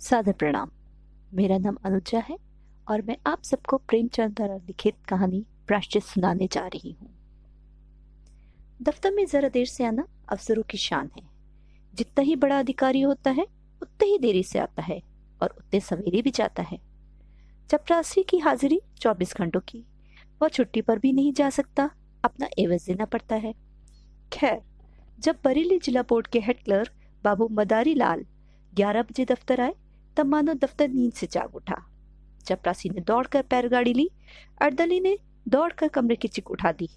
सादर प्रणाम। मेरा नाम अनुजा है और मैं आप सबको प्रेमचंद द्वारा लिखित कहानी प्रायश्चित सुनाने जा रही हूँ। दफ्तर में जरा देर से आना अफसरों की शान है। जितना ही बड़ा अधिकारी होता है उतने ही देरी से आता है और उतने सवेरे भी जाता है। चपरासी की हाजिरी 24 घंटों की, वह छुट्टी पर भी नहीं जा सकता, अपना एवज देना पड़ता है। खैर, जब बरेली जिला बोर्ड के हेड क्लर्क बाबू मदारी लाल 11 बजे दफ्तर आए तब मानो दफ्तर नींद से जाग उठा। चपरासी ने दौड़कर पैरगाड़ी ली, अर्दली ने दौड़कर कमरे की चिक उठा दी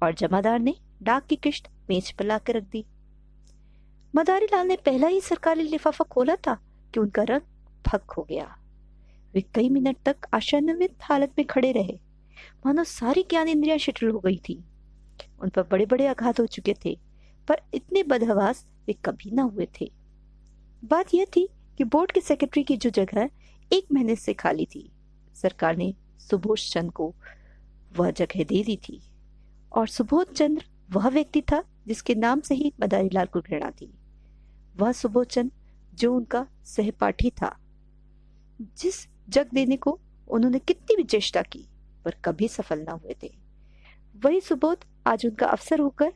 और जमादार ने डाक की किश्त मेज पर लाकर रख दी। मदारी लाल ने पहला ही सरकारी लिफाफा खोला था कि उनका रंग फक हो गया। वे कई मिनट तक आशान्वित हालत में खड़े रहे, मानो सारी ज्ञान इंद्रियां शिथिल हो गई थी। उन पर बड़े बड़े आघात हो चुके थे, पर इतने बदहवास वे कभी ना हुए थे। बात यह थी कि बोर्ड के सेक्रेटरी की जो जगह 1 महीने से खाली थी, सरकार ने सुबोध चंद्र को वह जगह दे दी थी। और सुबोध चंद्र वह व्यक्ति था जिसके नाम से ही मदारी लाल को घृणा थी। वह सुबोध चंद्र जो उनका सहपाठी था, जिस जग देने को उन्होंने कितनी भी चेष्टा की पर कभी सफल ना हुए थे, वही सुबोध आज उनका अफसर होकर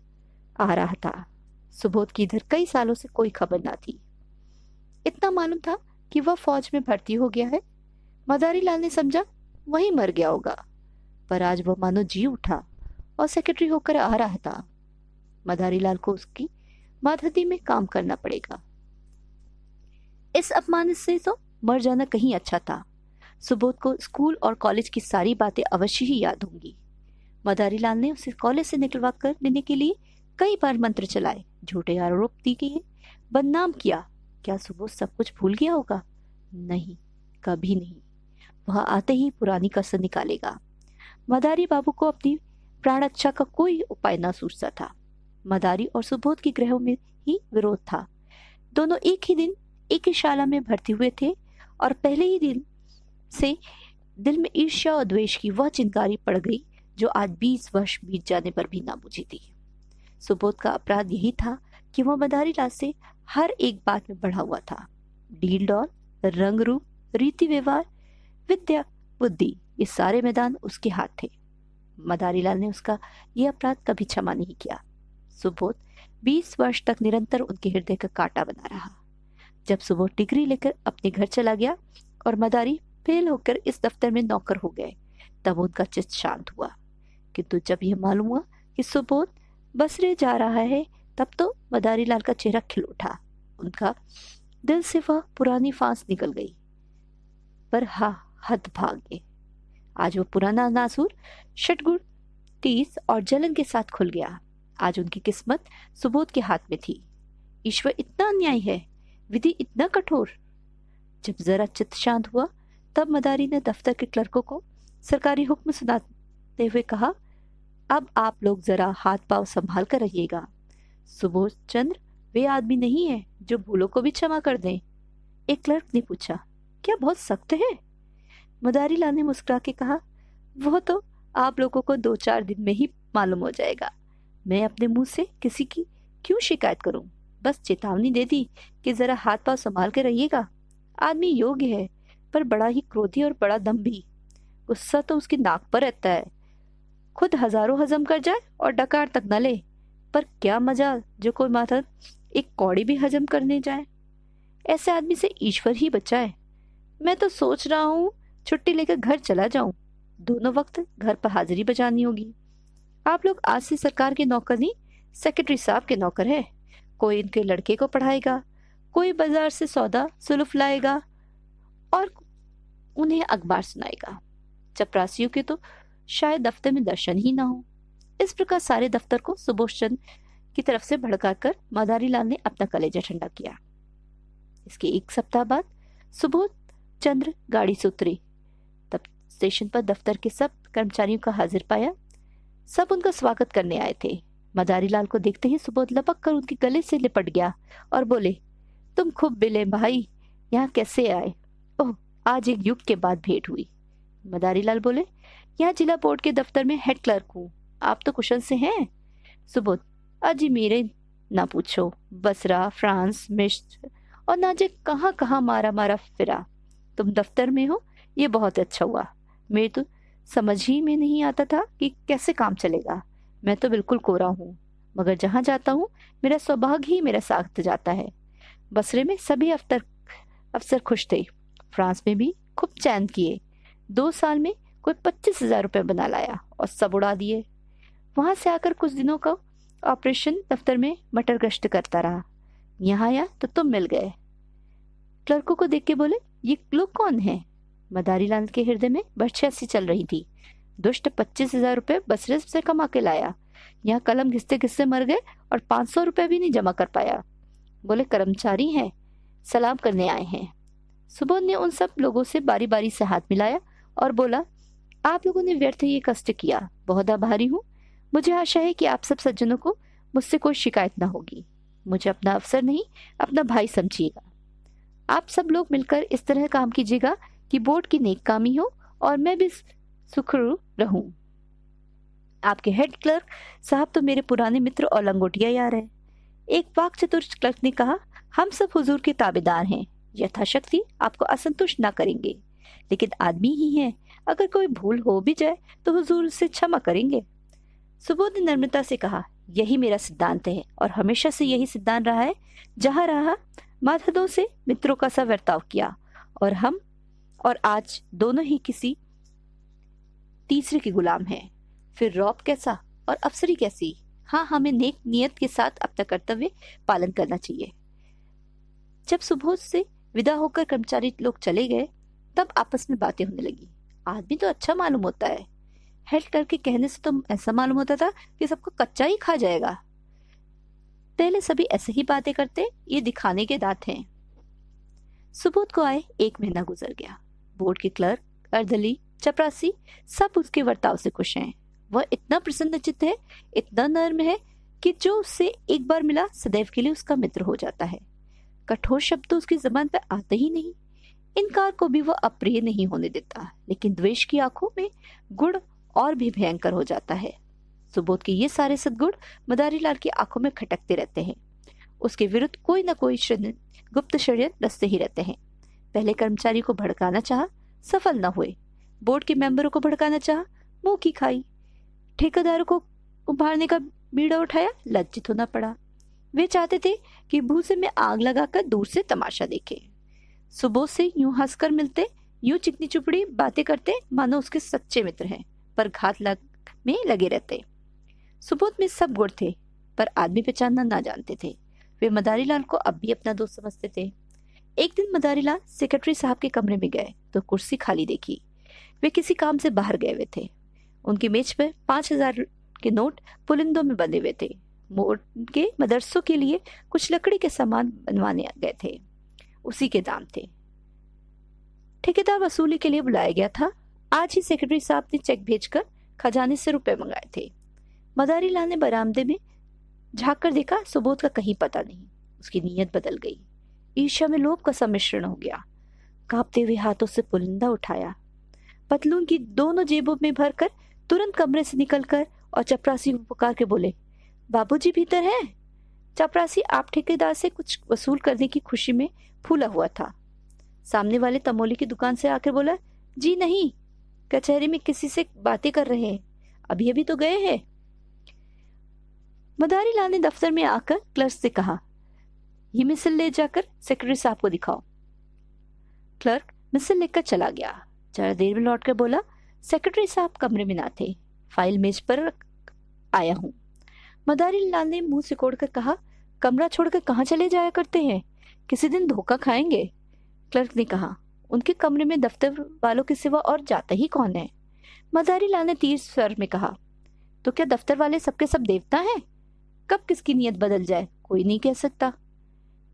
आ रहा था। सुबोध की इधर कई सालों से कोई खबर ना थी। इतना मालूम था कि वह फौज में भर्ती हो गया है। मदारी लाल ने समझा वही मर गया होगा, पर आज वह मानो जी उठा और सेक्रेटरी होकर आ रहा था। मदारी लाल को उसकी मातहती में काम करना पड़ेगा। इस अपमान से तो मर जाना कहीं अच्छा था। सुबोध को स्कूल और कॉलेज की सारी बातें अवश्य ही याद होंगी। मदारी लाल ने उसे कॉलेज से निकलवा कर देने के लिए कई बार मंत्र चलाए, झूठे आरोप दिए, बदनाम किया। क्या सुबोध सब कुछ भूल गया होगा? नहीं, कभी नहीं। वह आते ही पुरानी कसर निकालेगा। मदारी बाबू को अपनी प्राण रक्षा का कोई उपाय न सूझता था। मदारी और सुबोध की ग्रहों में ही विरोध था। दोनों एक ही दिन एक ही शाला में भर्ती हुए थे और पहले ही दिन से दिल में ईर्ष्या और द्वेष की वह चिंगारी पड़ गई जो आज 20 वर्ष बीत जाने पर भी ना बुझी थी। सुबोध का अपराध यही था कि वह मदारी लाल से हर एक बात में बढ़ा हुआ था। डील डॉल, रंग रूप, रीति व्यवहार, विद्या, बुद्धि, ये सारे मैदान उसके हाथ थे। मदारी लाल ने उसका यह अपराध कभी क्षमा नहीं किया। सुबोध 20 वर्ष तक निरंतर उनके हृदय का कांटा बना रहा। जब सुबोध डिग्री लेकर अपने घर चला गया और मदारी फेल होकर इस दफ्तर में नौकर हो गए, तब उनका चित्त शांत हुआ। किंतु जब यह मालूम हुआ कि सुबोध बसरे जा रहा है, तब तो मदारी लाल का चेहरा खिल उठा। उनका दिल से वह पुरानी फांस निकल गई। पर हद भाग्य, आज वो पुराना नासूर षटगुण, तीस और जलन के साथ खुल गया। आज उनकी किस्मत सुबोध के हाथ में थी। ईश्वर इतना अन्यायी है, विधि इतना कठोर। जब जरा चित्त शांत हुआ तब मदारी ने दफ्तर के क्लर्कों को सरकारी हुक्म सुनाते हुए कहा, अब आप लोग जरा हाथ पांव संभाल कर रहिएगा। सुबोध चंद्र वे आदमी नहीं है जो भूलों को भी क्षमा कर दें। एक क्लर्क ने पूछा, क्या बहुत सख्त है? मदारी लाल ने मुस्कुरा के कहा, वो तो आप लोगों को 2-4 दिन में ही मालूम हो जाएगा। मैं अपने मुंह से किसी की क्यों शिकायत करूं? बस चेतावनी दे दी कि जरा हाथ पांव संभाल के रहिएगा। आदमी योग्य है पर बड़ा ही क्रोधी और बड़ा दम्भी। गुस्सा तो उसकी नाक पर रहता है। खुद हजारों हजम कर जाए और डकार तक न ले, पर क्या मजा जो कोई माथा एक कौड़ी भी हजम करने जाए। ऐसे आदमी से ईश्वर ही बचाए। मैं तो सोच रहा हूँ छुट्टी लेकर घर चला जाऊं। दोनों वक्त घर पर हाजिरी बजानी होगी। आप लोग आज से सरकार के नौकर नहीं, सेक्रेटरी साहब के नौकर है। कोई इनके लड़के को पढ़ाएगा, कोई बाजार से सौदा सुलफ लाएगा और उन्हें अखबार सुनाएगा। चपरासियों के तो शायद दफ्तर में दर्शन ही ना हो। इस प्रकार सारे दफ्तर को सुबोध चंद्र की तरफ से भड़काकर मदारी लाल ने अपना कलेजा ठंडा किया। इसके 1 सप्ताह बाद सुबोध चंद्र गाड़ी से उतरे। तब स्टेशन पर दफ्तर के सब कर्मचारियों का हाजिर पाया। सब उनका स्वागत करने आए थे। मदारी लाल को देखते ही सुबोध लपक कर उनके गले से लिपट गया और बोले, तुम खूब बिले भाई, यहाँ कैसे आए? ओह, आज एक युग के बाद भेंट हुई। मदारी लाल बोले, यहाँ जिला बोर्ड के दफ्तर में हेड क्लर्क हूँ। आप तो कुशल से हैं? सुबोध, अजी मेरे ना पूछो। बसरा, फ्रांस, मिस्र और ना जे कहाँ कहाँ मारा मारा फिरा। तुम दफ्तर में हो, ये बहुत अच्छा हुआ। मेरे तो समझ ही में नहीं आता था कि कैसे काम चलेगा। मैं तो बिल्कुल कोरा हूँ, मगर जहाँ जाता हूँ मेरा सौभाग्य ही मेरा साथ जाता है। बसरे में सभी अफसर खुश थे। फ्रांस में भी खूब चैन किए। 2 साल में कोई 25,000 रुपये बना लाया और सब उड़ा दिए। वहां से आकर कुछ दिनों का ऑपरेशन दफ्तर में मटर गश्त करता रहा। यहाँ आया तो तुम मिल गए। क्लर्कों को देख के बोले, ये लोग कौन है? मदारी लाल के हृदय में बर्छा सी चल रही थी। दुष्ट 25,000 रुपये बसरे से कमा के लाया, यहाँ कलम घिसते घिसते मर गए और 500 रुपये भी नहीं जमा कर पाया। बोले, कर्मचारी हैं, सलाम करने आए हैं। सुबोध ने उन सब लोगों से बारी बारी से हाथ मिलाया और बोला, आप लोगों ने व्यर्थ ये कष्ट किया, बहुत आभारी हूँ। मुझे आशा है कि आप सब सज्जनों को मुझसे कोई शिकायत ना होगी। मुझे अपना अफसर नहीं, अपना भाई समझिएगा। आप सब लोग मिलकर इस तरह काम कीजिएगा कि बोर्ड की नेक कामी हो और मैं भी सुखरू रहूं। आपके हेड क्लर्क साहब तो मेरे पुराने मित्र और लंगोटिया यार है। एक वाक चतुर क्लर्क ने कहा, हम सब हुजूर के ताबेदार हैं, यथाशक्ति आपको असंतुष्ट ना करेंगे, लेकिन आदमी ही हैं, अगर कोई भूल हो भी जाए तो हुजूर से क्षमा करेंगे। सुबोध ने नम्रता से कहा, यही मेरा सिद्धांत है और हमेशा से यही सिद्धांत रहा है। जहां रहा माधदों से मित्रों का सा बर्ताव किया, और हम और आज दोनों ही किसी तीसरे के गुलाम हैं। फिर रौब कैसा और अफसरी कैसी? हाँ, हमें नेक नियत के साथ अपना कर्तव्य पालन करना चाहिए। जब सुबोध से विदा होकर कर्मचारी लोग चले गए, तब आपस में बातें होने लगी। आदमी तो अच्छा मालूम होता है। हेल्थ क्लर्क के कहने से तो ऐसा मालूम होता था कि सबको कच्चा ही खा जाएगा। पहले सभी ऐसे ही बातें करते, ये दिखाने के दांत हैं। सुबोध को आए 1 महीना गुजर गया। बोर्ड के क्लर्क, अर्दली, चपरासी सब उसके वर्ताव से खुश हैं। वह इतना प्रसन्नचित्त है, इतना नर्म है कि जो उससे एक बार मिला सदैव के लिए उसका मित्र हो जाता है। कठोर शब्द तो उसकी जबान पर आते ही नहीं। इनकार को भी वह अप्रिय नहीं होने देता, लेकिन द्वेष की आंखों में गुण और भी भयंकर हो जाता है। सुबोध के ये सारे सद्गुण मदारी लाल की आंखों में खटकते रहते हैं। उसके विरुद्ध कोई न कोई गुप्त षड्यंत्र रचते ही रहते हैं। पहले कर्मचारी को भड़काना चाहा, सफल न हुए। बोर्ड के मेंबरों को भड़काना चाहा, मुंह की खाई। ठेकेदारों को उभारने का बीड़ा उठाया, लज्जित होना पड़ा। वे चाहते थे कि भूसे में आग लगाकर दूर से तमाशा देखे। सुबोध से यूं हंसकर मिलते, यूं चिकनी चुपड़ी बातें करते मानो उसके सच्चे मित्र हैं, पर घात में लगे रहते। सुबोध में सब गुण थे, पर आदमी पहचानना ना जानते थे। वे मदारी लाल को अब भी अपना दोस्त समझते थे। एक दिन मदारी लाल सेक्रेटरी साहब के कमरे में गए तो कुर्सी खाली देखी। वे किसी काम से बाहर गए हुए थे। उनकी मेज पर 5,000 के नोट पुलिंदों में बंधे हुए थे। बोर्ड के मदरसों के लिए कुछ लकड़ी के सामान बनवाने गए थे, उसी के दाम थे। ठेकेदार वसूली के लिए बुलाया गया था। आज ही सेक्रेटरी साहब ने चेक भेजकर खजाने से रुपए मंगाए थे। मदारी लाल ने बरामदे में झांक कर देखा, सुबोध का कहीं पता नहीं। उसकी नीयत बदल गई। ईर्ष्या में लोभ का सम्मिश्रण हो गया। कांपते हुए हाथों से पुलिंदा उठाया, पतलून की दोनों जेबों में भरकर तुरंत कमरे से निकलकर और चपरासी को पुकार के बोले, बाबूजी भीतर हैं? चपरासी आप ठेकेदार से कुछ वसूल करने की खुशी में फूला हुआ था। सामने वाले तमोली की दुकान से आकर बोला, जी नहीं, कचहरी में किसी से बातें कर रहे हैं, अभी अभी तो गए हैं। मदारी लाल ने दफ्तर में आकर क्लर्क से कहा, ये मिसल ले जाकर सेक्रेटरी साहब को दिखाओ। क्लर्क मिसल लेकर चला गया। जरा देर में लौटकर बोला, सेक्रेटरी साहब कमरे में ना थे, फाइल मेज पर आया हूं। मदारी लाल ने मुंह सिकोड़कर कहा, कमरा छोड़कर कहाँ चले जाया करते हैं? किसी दिन धोखा खाएंगे। क्लर्क ने कहा, उनके कमरे में दफ्तर वालों के सिवा और जाता ही कौन है? मदारी लाल ने तीर स्वर में कहा, तो क्या दफ्तर वाले सबके सब देवता हैं? कब किसकी नीयत बदल जाए कोई नहीं कह सकता।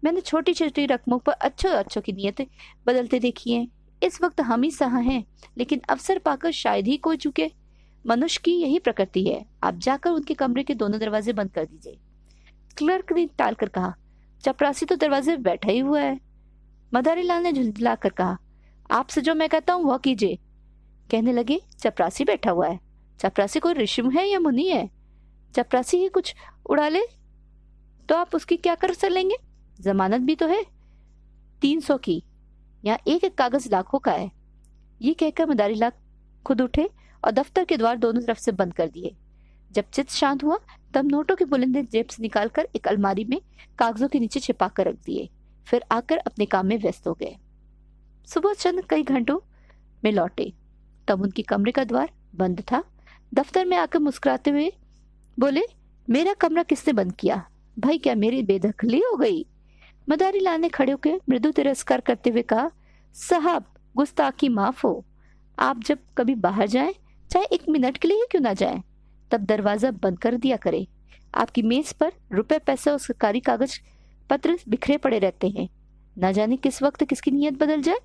मैंने छोटी छोटी रकमों पर अच्छों की नीयत बदलते देखी है। इस वक्त हम ही सहा हैं, लेकिन अवसर पाकर शायद ही कोई चुके। मनुष्य की यही प्रकृति है। आप जाकर उनके कमरे के दोनों दरवाजे बंद कर दीजिए। क्लर्क ने टाल कर कहा, चपरासी तो दरवाजे में बैठा ही हुआ है। मदारी लाल ने झुंझला कर कहा, आपसे जो मैं कहता हूँ वह कीजिए। कहने लगे, चपरासी बैठा हुआ है? चपरासी कोई ऋषि है या मुनि है? चपरासी ही कुछ उड़ा ले तो आप उसकी क्या कर लेंगे? जमानत भी तो है। 300 की, यहाँ एक एक कागज लाखों का है। ये कहकर मदारी लाल खुद उठे और दफ्तर के द्वार दोनों तरफ से बंद कर दिए। जब चित्त शांत हुआ तब नोटों के बुलंदे जेब से निकालकर एक अलमारी में कागजों के नीचे छिपा कर रख दिए, फिर आकर अपने काम में व्यस्त हो गए। सुबह चंद कई घंटों में लौटे, तब उनके कमरे का द्वार बंद था। दफ्तर में आकर मुस्कुराते हुए बोले, मेरा कमरा किसने बंद किया? भाई क्या मेरी बेदखली हो गई? मदारी लाल ने खड़े होकर मृदु तिरस्कार करते हुए कहा, साहब गुस्ताखी माफ हो। आप जब कभी बाहर जाएं, चाहे 1 मिनट के लिए ही क्यों ना जाएं, तब दरवाजा बंद कर दिया करे। आपकी मेज पर रुपए पैसे और सरकारी कागज पत्र बिखरे पड़े रहते हैं, ना जाने किस वक्त किसकी नीयत बदल जाए।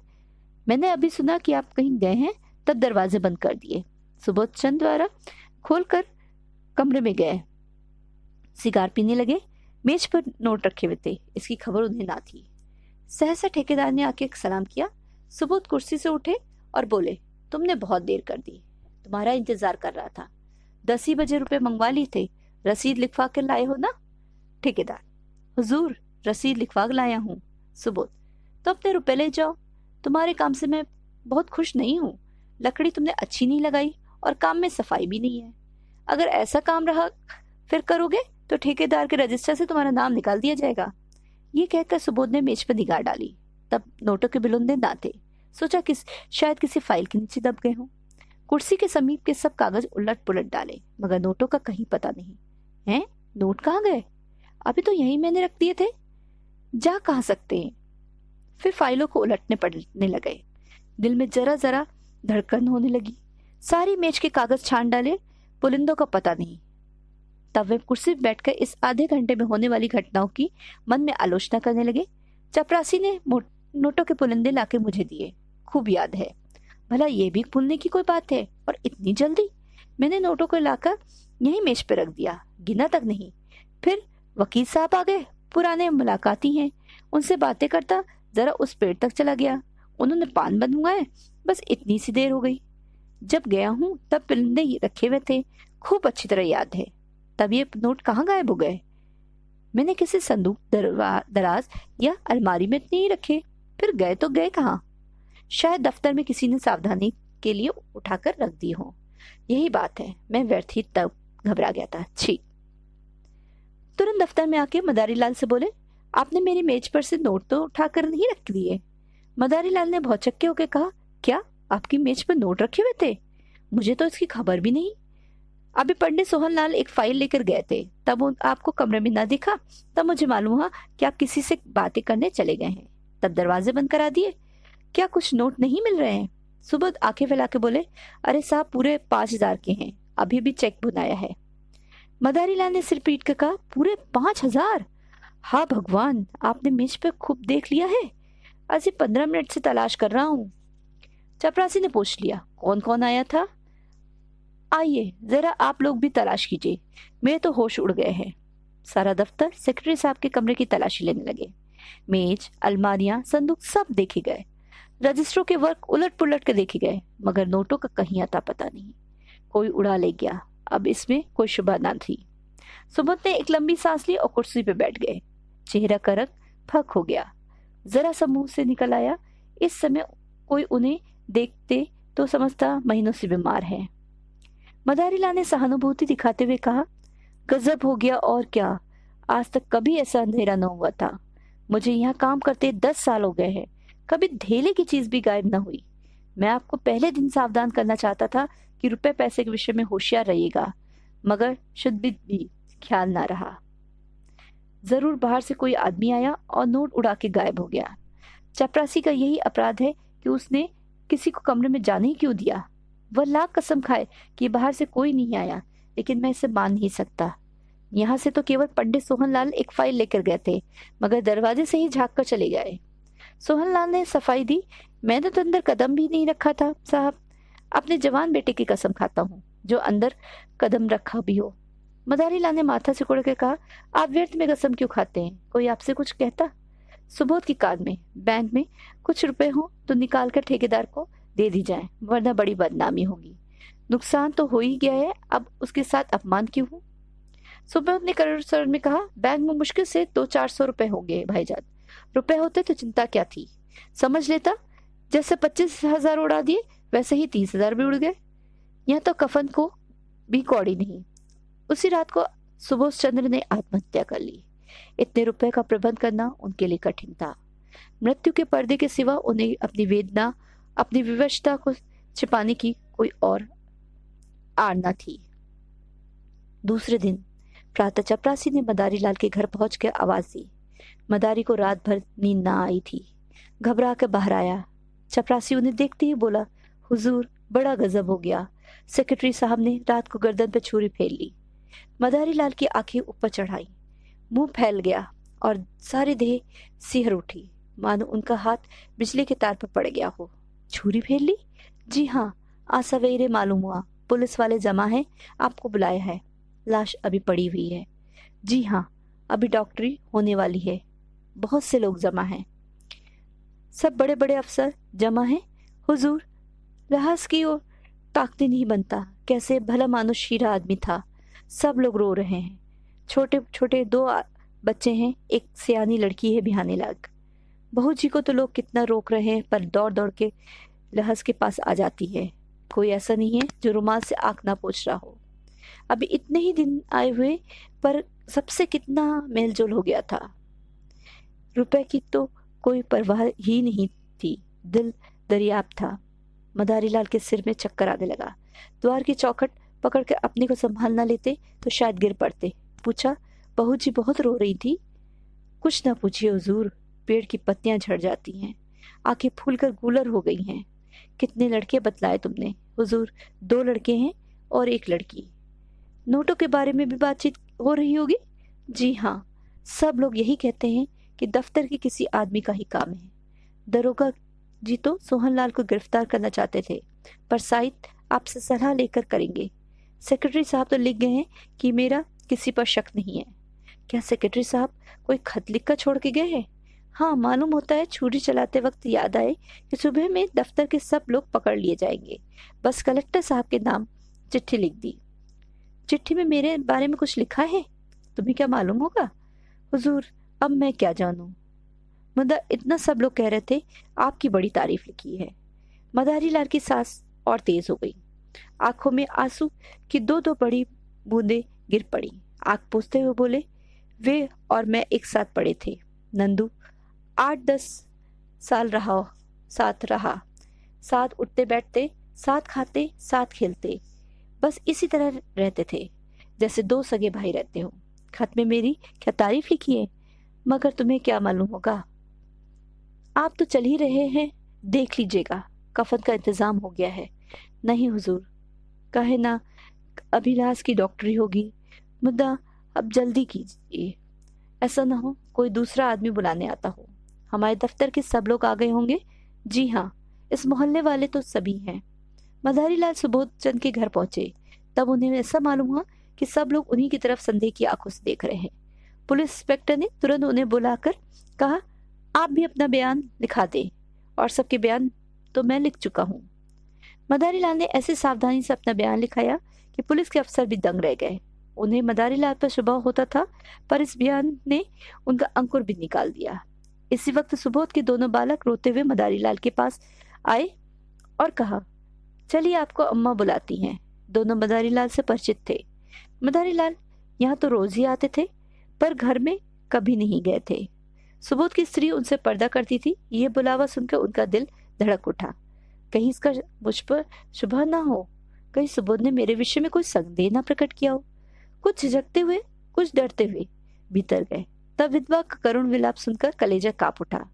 मैंने अभी सुना कि आप कहीं गए हैं, तब दरवाजे बंद कर दिए। सुबोध चंद द्वारा खोलकर कमरे में गए, सिगार पीने लगे। मेज पर नोट रखे हुए थे, इसकी खबर उन्हें ना थी। सहसा ठेकेदार ने आके सलाम किया। सुबोध कुर्सी से उठे और बोले, तुमने बहुत देर कर दी, तुम्हारा इंतजार कर रहा था। 10 ही बजे रुपए मंगवा लिए थे, रसीद लिखवा कर लाए हो ना? ठेकेदार, हुजूर रसीद लिखवा कर लाया हूँ। सुबोध, तो अपने रुपए ले जाओ, तुम्हारे काम से मैं बहुत खुश नहीं हूँ। लकड़ी तुमने अच्छी नहीं लगाई और काम में सफाई भी नहीं है। अगर ऐसा काम रहा फिर करोगे तो ठेकेदार के रजिस्टर से तुम्हारा नाम निकाल दिया जाएगा। ये कहकर सुबोध ने मेज पर निगाह डाली, तब नोटों के बुलंदे ना थे। सोचा कि शायद किसी फाइल के नीचे दब गए हों। कुर्सी के समीप के सब कागज उलट पुलट डाले, मगर नोटों का कहीं पता नहीं। हैं, नोट कहाँ गए? अभी तो यहीं मैंने रख दिए थे, जा कहाँ सकते हैं? फिर फाइलों को उलटने पड़ने लगे। दिल में जरा जरा धड़कन होने लगी। सारी मेज के कागज छान डाले, पुलिंदों का पता नहीं। तब वे कुर्सी पर बैठकर इस आधे घंटे में होने वाली घटनाओं की मन में आलोचना करने लगे। चपरासी ने नोटों के पुलिंदे लाके मुझे दिए, खूब याद है। भला ये भी भूलने की कोई बात है? और इतनी जल्दी? मैंने नोटों को लाकर यहीं मेज पे रख दिया, गिना तक नहीं। फिर वकील साहब आ गए, पुराने मुलाकाती हैं, उनसे बातें करता जरा उस पेड़ तक चला गया। उन्होंने पान बनवाए, बस इतनी सी देर हो गई। जब गया हूँ तब पुलिंदे रखे हुए थे, खूब अच्छी तरह याद है। तब ये नोट कहाँ गायब हो गए? मैंने किसी संदूक दराज या अलमारी में नहीं रखे। फिर गए तो गए कहाँ? शायद दफ्तर में किसी ने सावधानी के लिए उठाकर रख दी हो। यही बात है, मैं व्यर्थ ही तब घबरा गया था। छी। तुरंत दफ्तर में आके मदारी लाल से बोले, आपने मेरी मेज पर से नोट तो उठाकर नहीं रख दिए? मदारी लाल ने भौचक्के होकर कहा, क्या आपकी मेज पर नोट रखे हुए थे? मुझे तो इसकी खबर भी नहीं। अभी पंडित सोहनलाल एक फाइल लेकर गए थे, तब आपको कमरे में न दिखा, तब मुझे मालूम हुआ कि आप किसी से बातें करने चले गए हैं, तब दरवाजे बंद करा दिए। क्या कुछ नोट नहीं मिल रहे हैं? सुबोध आंखें फैला के बोले, अरे साहब पूरे 5,000 के हैं, अभी भी चेक बुनाया है। मदारी लाल ने सिर पीट कर कहा, पूरे 5,000? हाँ भगवान, आपने मेज पे खूब देख लिया है, अभी 15 मिनट से तलाश कर रहा हूँ। चपरासी ने पूछ लिया, कौन कौन आया था? आइए जरा आप लोग भी तलाश कीजिए, मेरे तो होश उड़ गए हैं। सारा दफ्तर सेक्रेटरी साहब के कमरे की तलाशी लेने लगे। मेज, अलमारियां, संदूक सब देखे गए, रजिस्टरों के वर्क उलट पुलट के देखे गए, मगर नोटों का कहीं आता पता नहीं। कोई उड़ा ले गया, अब इसमें कोई शुबा ना थी। सुबोध ने एक लंबी सांस ली और कुर्सी पे बैठ गए। चेहरा का रंग फक हो गया, जरा सा मुंह से निकल आया, इस समय कोई उन्हें देखते तो समझता महीनों से बीमार है। मदारी लाल ने सहानुभूति दिखाते हुए कहा, गजब हो गया और क्या, आज तक कभी ऐसा अंधेरा न हुआ था। मुझे यहाँ काम करते 10 साल हो गए हैं, कभी धेले की चीज भी गायब न हुई। मैं आपको पहले दिन सावधान करना चाहता था कि रुपए पैसे के विषय में होशियार रहिएगा, मगर शुद्ध भी ख्याल ना रहा। जरूर बाहर से कोई आदमी आया और नोट उड़ा के गायब हो गया। चपरासी का यही अपराध है कि उसने किसी को कमरे में जाने ही क्यों दिया। वह लाख कसम खाए कि बाहर से कोई नहीं आया, लेकिन मैं इसे मान नहीं सकता। यहाँ से तो केवल पंडित सोहनलाल एक फाइल लेकर गए थे, मगर दरवाजे से ही झाँक कर चले गए। सोहनलाल ने सफाई दी, मैंने तो अंदर कदम भी नहीं रखा था साहब। अपने जवान बेटे की कसम खाता हूँ जो अंदर कदम रखा भी हो। मदारी लाल ने माथा सिकुड़ के कहा, आप व्यर्थ में कसम क्यों खाते हैं? कोई आपसे कुछ कहता? सुबोध की कान में, बैंक में कुछ रुपए हो तो निकाल कर ठेकेदार को दे दी जाए, वरना बड़ी बदनामी होगी। नुकसान तो हो ही गया है, अब उसके साथ अपमान क्यों हो? सुबोध ने करोड़ स्वर में कहा, बैंक में मुश्किल से 200-400 रुपए होंगे भाईजान, रुपए होते तो चिंता क्या थी, समझ लेता। जैसे 25,000 उड़ा दिए वैसे ही 30,000 भी उड़ गए। यहाँ तो कफन को भी कौड़ी नहीं। उसी रात को सुबोध चंद्र ने आत्महत्या कर ली। इतने रुपए का प्रबंध करना उनके लिए कठिन था। मृत्यु के पर्दे के सिवा उन्हें अपनी वेदना, अपनी विवशता को छिपाने की कोई और आड़ न थी। दूसरे दिन प्रातः चपरासी ने मदारी लाल के घर पहुंच कर आवाज दी। मदारी को रात भर नींद ना आई थी। घबरा कर बाहर आया। चपरासी उन्हें देखते ही बोला, हुजूर, बड़ा गजब हो गया। सेक्रेटरी साहब ने रात को गर्दन पर छुरी फेर ली। मदारी लाल की आंखें ऊपर चढ़ाई, मुंह फैल गया और सारी देह सिहर उठी, मानो उनका हाथ बिजली के तार पर पड़ गया हो। छुरी फेर ली? जी हाँ, आज सवेरे मालूम हुआ। पुलिस वाले जमा हैं, आपको बुलाया है। लाश अभी पड़ी हुई है। जी हाँ, अभी डॉक्टरी होने वाली है। बहुत से लोग जमा हैं, सब बड़े बड़े अफसर जमा हैं। हुजूर, रहास की ओर ताकते नहीं बनता। कैसे भला मानुष हीरा आदमी था। सब लोग रो रहे हैं। छोटे छोटे दो बच्चे हैं, एक सियानी लड़की है बिहाने लायक। बहू जी को तो लोग कितना रोक रहे हैं, पर दौड़ दौड़ के लहस के पास आ जाती है। कोई ऐसा नहीं है जो रुमाल से आंख ना पोंछ रहा हो। अभी इतने ही दिन आए हुए, पर सबसे कितना मेलजोल हो गया था। रुपए की तो कोई परवाह ही नहीं थी। दिल दरियाब था। मदारी लाल के सिर में चक्कर आने लगा। द्वार की चौखट पकड़ कर अपने को संभाल ना लेते तो शायद गिर पड़ते। पूछा, बहू जी बहुत रो रही थी? कुछ ना पूछिए हुजूर, पेड़ की पत्तियां झड़ जाती हैं, आंखें फूलकर गूलर हो गई हैं। कितने लड़के बतलाए तुमने? हुजूर, 2 लड़के हैं और 1 लड़की। नोटों के बारे में भी बातचीत हो रही होगी? जी हाँ, सब लोग यही कहते हैं कि दफ्तर के किसी आदमी का ही काम है। दरोगा जी तो सोहनलाल को गिरफ्तार करना चाहते थे, पर साइद आपसे सलाह लेकर करेंगे। सेक्रेटरी साहब तो लिख गए हैं कि मेरा किसी पर शक नहीं है। क्या सेक्रेटरी साहब कोई खत लिख कर छोड़ के गए हैं? हाँ, मालूम होता है छुरी चलाते वक्त याद आए कि सुबह में दफ्तर के सब लोग पकड़ लिए जाएंगे। बस कलेक्टर साहब के नाम चिट्ठी लिख दी। चिट्ठी में मेरे बारे में कुछ लिखा है? तुम्हें क्या मालूम होगा? हुजूर, अब मैं क्या जानूं, मगर इतना सब लोग कह रहे थे आपकी बड़ी तारीफ लिखी है। मदारी लाल की सांस और तेज हो गई। आंखों में आंसू की 2-2 बड़ी बूंदें गिर पड़ी। आंख पोंछते हुए बोले, वे और मैं एक साथ पढ़े थे नंदू। 8-10 साल साथ रहा, साथ उठते बैठते, साथ खाते, साथ खेलते, बस इसी तरह रहते थे जैसे 2 सगे भाई रहते हो। खत में मेरी क्या तारीफ लिखी है? मगर तुम्हें क्या मालूम होगा, आप तो चल ही रहे हैं। देख लीजिएगा, कफन का इंतजाम हो गया है। नहीं हुजूर, कहे ना अभिलाष की डॉक्टरी होगी, मुद्दा अब जल्दी कीजिए। ऐसा ना हो कोई दूसरा आदमी बुलाने आता हो। हमारे दफ्तर के सब लोग आ गए होंगे? जी हाँ, इस मोहल्ले वाले तो सभी हैं। मदारी लाल सुबोध चंद के घर पहुंचे, तब उन्हें ऐसा मालूम हुआ कि सब लोग उन्हीं की तरफ संदेह की आंखों से देख रहे हैं। पुलिस इंस्पेक्टर ने तुरंत उन्हें बुलाकर कहा, आप भी अपना बयान लिखा दें। और सबके बयान तो मैं लिख चुका हूँ। मदारी लाल ने ऐसी सावधानी से अपना बयान लिखाया कि पुलिस के अफसर भी दंग रह गए। उन्हें मदारी लाल पर शुबा होता था, पर इस बयान ने उनका अंकुर भी निकाल दिया। इसी वक्त सुबोध के दोनों बालक रोते हुए मदारी लाल के पास आए और कहा, चलिए आपको अम्मा बुलाती हैं। दोनों मदारी लाल से परिचित थे। मदारी लाल यहाँ तो रोज ही आते थे, पर घर में कभी नहीं गए थे। सुबोध की स्त्री उनसे पर्दा करती थी। ये बुलावा सुनकर उनका दिल धड़क उठा। कहीं इसका मुझ पर शुभा ना हो, कहीं सुबोध ने मेरे विषय में कोई संदेह ना प्रकट किया हो। कुछ झिझकते हुए, कुछ डरते हुए भीतर गए। तब विधवा का करुण विलाप सुनकर कलेजा कांप उठा।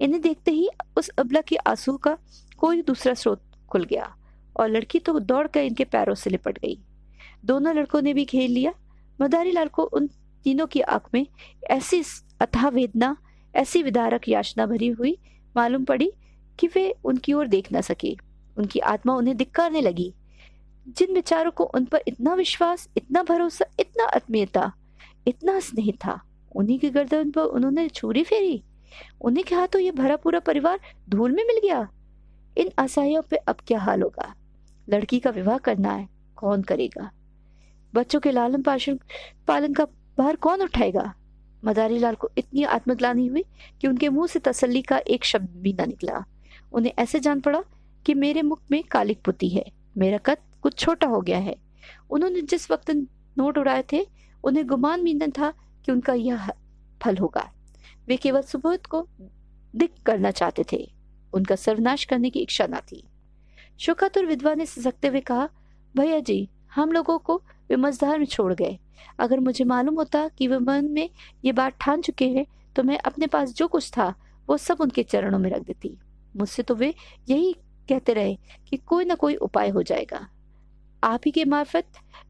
इन्हें देखते ही उस अबला के आंसू का कोई दूसरा स्रोत खुल गया और लड़की तो दौड़कर इनके पैरों से लिपट गई। दोनों लड़कों ने भी घेर लिया। मदारी लाल को उन तीनों की आंख में ऐसी अथाह वेदना, ऐसी विदारक याचना भरी हुई मालूम पड़ी कि वे उनकी ओर देख न सके। उनकी आत्मा उन्हें धिक्कारने लगी। जिन बेचारों को उन पर इतना विश्वास, इतना भरोसा, इतना आत्मीयता, इतना स्नेह था, उन्हीं की गर्दन पर उन्होंने छुरी फेरी। उन्हीं के हाथों ये भरा पूरा परिवार धूल में मिल गया। इन असहायों पे अब क्या हाल होगा? लड़की का विवाह करना है, कौन करेगा? बच्चों के लालन पालन का भार कौन उठाएगा? मदारी लाल को इतनी आत्मग्लानि हुई कि उनके मुंह से तसल्ली का एक शब्द भी न निकला। उन्हें ऐसे जान पड़ा कि मेरे मुख में कालिक पुती है, मेरा कद कुछ छोटा हो गया है। उन्होंने जिस वक्त नोट उड़ाए थे, उन्हें गुमान भी न था कि उनका यह फल होगा। वे केवल सुबोध को दिक करना चाहते थे, उनका सर्वनाश करने की इच्छा न थी। शोकातुर विधवा ने सिसकते हुए कहा, भैया जी, हम लोगों को वे मझधार में छोड़ गए। अगर मुझे मालूम होता कि वे मन में ये बात ठान चुके हैं, तो मैं अपने पास जो कुछ था वो सब उनके चरणों में रख देती। मुझसे तो वे यही कहते रहे कि कोई ना कोई उपाय हो जाएगा। आप ही के मार्फत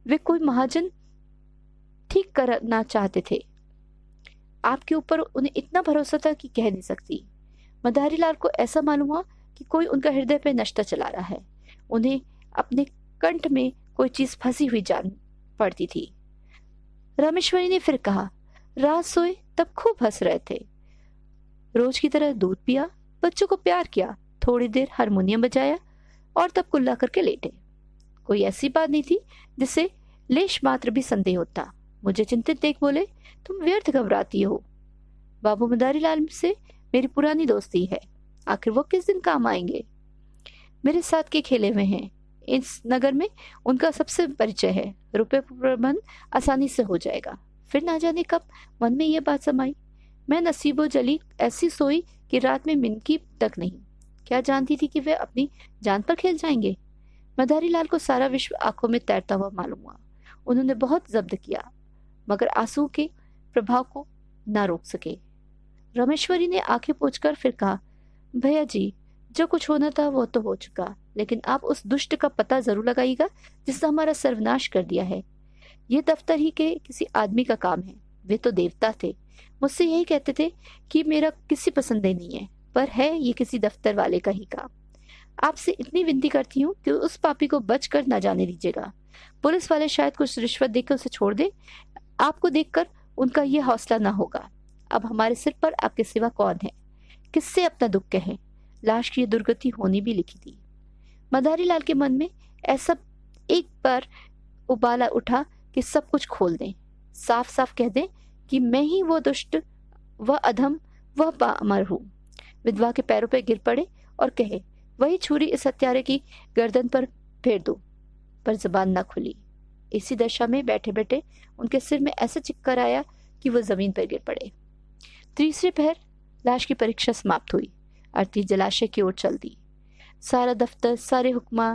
वे कोई महाजन ठीक करना चाहते थे। आपके ऊपर उन्हें इतना भरोसा था कि कह नहीं सकती। मदारी लाल को ऐसा मालूम हुआ कि कोई उनका हृदय पे नशा चला रहा है। उन्हें अपने कंठ में कोई चीज फंसी हुई जान पड़ती थी। रामेश्वरी ने फिर कहा, रात सोए तब खूब हंस रहे थे, रोज की तरह दूध पिया, बच्चों को प्यार किया, थोड़ी देर हारमोनियम बजाया और तब कुल्ला करके लेटे। कोई ऐसी बात नहीं थी जिससे लेश मात्र भी संदेह होता। मुझे चिंतित देख बोले, तुम व्यर्थ घबराती हो। बाबू मदारी लाल से मेरी पुरानी दोस्ती है, आखिर वो किस दिन काम आएंगे। मेरे साथ के खेले हुए हैं, इस नगर में उनका सबसे परिचय है, रुपए प्रबंध आसानी से हो जाएगा। फिर ना जाने कब मन में ये बात समाई। मैं नसीबो जली ऐसी सोई कि रात में मिनकी तक नहीं। क्या जानती थी कि वे अपनी जान पर खेल जाएंगे। मदारी लाल को सारा विश्व आंखों में तैरता हुआ मालूम हुआ। उन्होंने बहुत जब्त किया, मगर आंसू के प्रभाव को ना रोक सके। रमेश्वरी ने आंखें पोंछकर फिर कहा, भैया जी, जो कुछ होना था वो तो हो चुका, लेकिन आप उस दुष्ट का पता जरूर लगाइएगा जिसने हमारा सर्वनाश कर दिया है। ये दफ्तर ही के किसी आदमी का काम है। वे तो देवता थे, मुझसे यही कहते थे कि मेरा किसी पसंदे नहीं है, पर है ये किसी दफ्तर वाले का ही काम। आपसे इतनी विनती करती हूँ कि उस पापी को बचकर न जाने दीजिएगा। पुलिस वाले शायद कुछ रिश्वत देकर उसे छोड़ दे। आपको देखकर उनका ये हौसला ना होगा। अब हमारे सिर पर आपके सिवा कौन है, किससे अपना दुख कहें। लाश की ये दुर्गति होनी भी लिखी थी। मदारी लाल के मन में ऐसा एक बार उबाला उठा कि सब कुछ खोल दें, साफ साफ कह दें कि मैं ही वो दुष्ट, वह अधम, वह पामर हूँ। विधवा के पैरों पर गिर पड़े और कहे, वही छुरी इस हत्यारे की गर्दन पर फेर दो, पर जबान न खुली। इसी दशा में बैठे बैठे उनके सिर में ऐसा चिक्कर आया कि वो जमीन पर गिर पड़े। तीसरे पहर लाश की परीक्षा समाप्त हुई। आरती जलाशय की ओर चल दी। सारा दफ्तर, सारे हुक्मा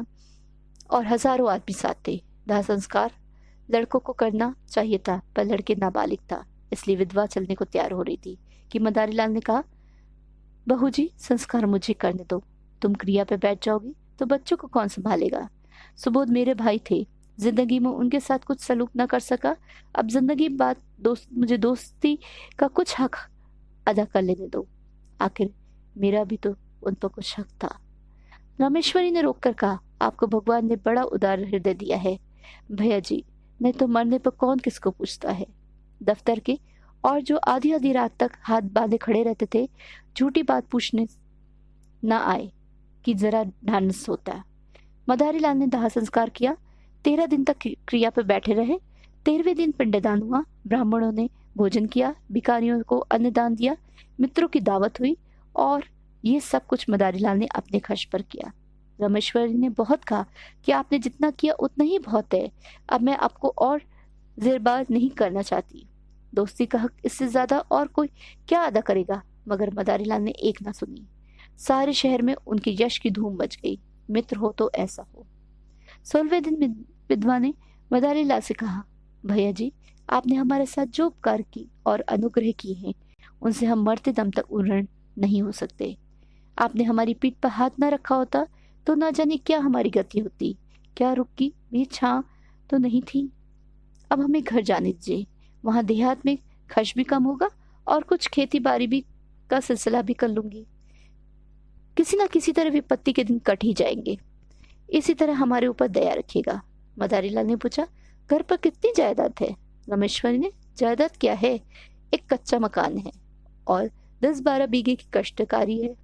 और हजारों आदमी साथ थे। दाह संस्कार लड़कों को करना चाहिए था, पर लड़के नाबालिग था, इसलिए विधवा चलने को तैयार हो रही थी कि मदारी लाल ने कहा, बहू जी, संस्कार मुझे करने दो। तुम क्रिया पे बैठ जाओगी तो बच्चों को कौन संभालेगा। सुबोध मेरे भाई थे, जिंदगी में उनके साथ कुछ सलूक न कर सका। अब जिंदगी बाद मुझे दोस्ती का कुछ हक अदा कर लेने दो। आखिर मेरा भी तो उन पर कुछ हक था। रामेश्वरी ने रोककर कहा, आपको भगवान ने बड़ा उदार हृदय दिया है भैया जी, नहीं तो मरने पर कौन किसको पूछता है। दफ्तर के और जो आधी आधी रात तक हाथ बांधे खड़े रहते थे, झूठी बात पूछने ना आए कि जरा ढांढस होता। मदारी लाल ने दाह संस्कार किया। 13 दिन तक क्रिया पर बैठे रहे। 13वें दिन पिंडदान हुआ। ब्राह्मणों ने भोजन किया, भिखारियों को अन्नदान दिया, मित्रों की दावत हुई, और ये सब कुछ मदारी लाल ने अपने खर्च पर किया। रमेश्वरी ने बहुत कहा कि आपने जितना किया उतना ही बहुत है, अब मैं आपको और ज़ेरबाज नहीं करना चाहती। दोस्ती का हक इससे ज्यादा और कोई क्या अदा करेगा। मगर मदारी लाल ने एक ना सुनी। सारे शहर में उनके यश की धूम मच गई। मित्र हो तो ऐसा हो। 16वें दिन विधवा ने मदारी लाल से कहा, भैया जी, आपने हमारे साथ जो उपकार की और अनुग्रह किए हैं, उनसे हम मरते दम तक ऋणी नहीं हो सकते। आपने हमारी पीठ पर हाथ न रखा होता तो ना जाने क्या हमारी गति होती। क्या रुकी भी छां तो नहीं थी। अब हमें घर जाने दीजिए, वहां देहात में खर्च भी कम होगा और कुछ खेती बाड़ी भी का सिलसिला भी कर लूंगी। किसी ना किसी तरह विपत्ति के दिन कट ही जाएंगे। इसी तरह हमारे ऊपर दया रखिएगा। मदारी लाल ने पूछा, घर पर कितनी जायदाद है। रमेश्वरी ने, जायदाद क्या है, एक कच्चा मकान है और 10-12 बीघे की कष्टकारी है।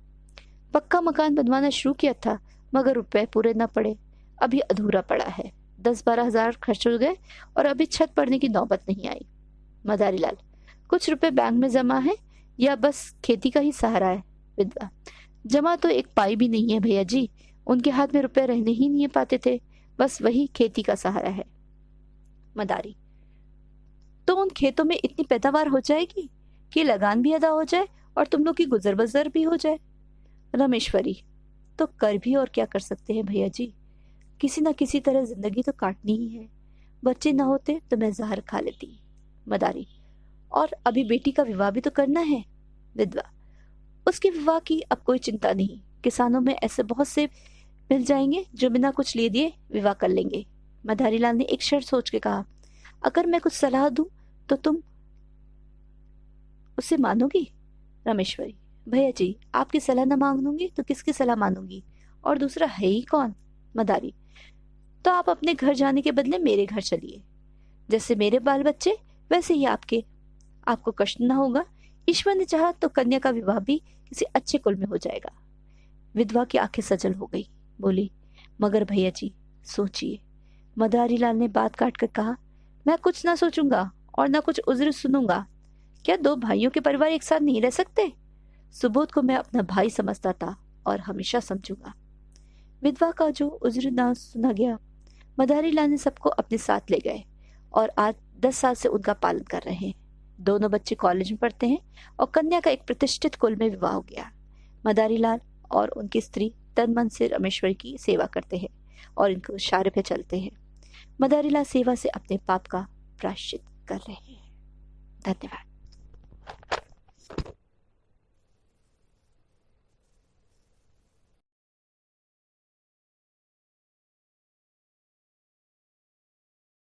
पक्का मकान बनवाना शुरू किया था, मगर रुपए पूरे न पड़े, अभी अधूरा पड़ा है। 10-12 हजार खर्च हो गए और अभी छत पड़ने की नौबत नहीं आई। मदारी लाल, कुछ रुपए बैंक में जमा है या बस खेती का ही सहारा है? विधवा: जमा तो एक पाई भी नहीं है भैया जी, उनके हाथ में रुपए रहने ही नहीं पाते थे, बस वही खेती का सहारा है। मदारी: तो उन खेतों में इतनी पैदावार हो जाएगी कि लगान भी अदा हो जाए और तुम लोग की गुजर बसर भी हो जाए। रमेश्वरी: तो कर भी और क्या कर सकते हैं भैया जी, किसी ना किसी तरह जिंदगी तो काटनी ही है। बच्चे ना होते तो मैं जहर खा लेती। मदारी: और अभी बेटी का विवाह भी तो करना है। विधवा: उसके विवाह की अब कोई चिंता नहीं, किसानों में ऐसे बहुत से मिल जाएंगे जो बिना कुछ लिए दिए विवाह कर लेंगे। मधारी लाल ने एक शर्त सोच के कहा, अगर मैं कुछ सलाह दूं तो तुम उसे मानोगी? रमेश्वरी: भैया जी, आपकी सलाह न मांगूंगी तो किसकी सलाह मानूंगी, और दूसरा है ही कौन? मदारी: तो आप अपने घर जाने के बदले मेरे घर चलिए, जैसे मेरे बाल बच्चे वैसे ही आपके, आपको कष्ट न होगा। ईश्वर ने चाहा तो कन्या का विवाह भी किसी अच्छे कुल में हो जाएगा। विधवा की आंखें सजल हो गई, बोली, मगर भैया जी सोचिए। मदारी लाल ने बात काट कर कहा, मैं कुछ ना सोचूंगा और ना कुछ उज्र सुनूंगा। क्या दो भाइयों के परिवार एक साथ नहीं रह सकते? सुबोध को मैं अपना भाई समझता था और हमेशा समझूंगा। विधवा का जो उज्र ना सुना गया, मदारी लाल ने सबको अपने साथ ले गए और आज 10 साल से उनका पालन कर रहे हैं। दोनों बच्चे कॉलेज में पढ़ते हैं और कन्या का एक प्रतिष्ठित कुल में विवाह हो गया। मदारी लाल और उनकी स्त्री तन मन से रमेश्वरी की सेवा करते हैं और इनको इशारे पे चलते हैं। मदारी लाल सेवा से अपने पाप का प्रायश्चित कर रहे हैं। धन्यवाद।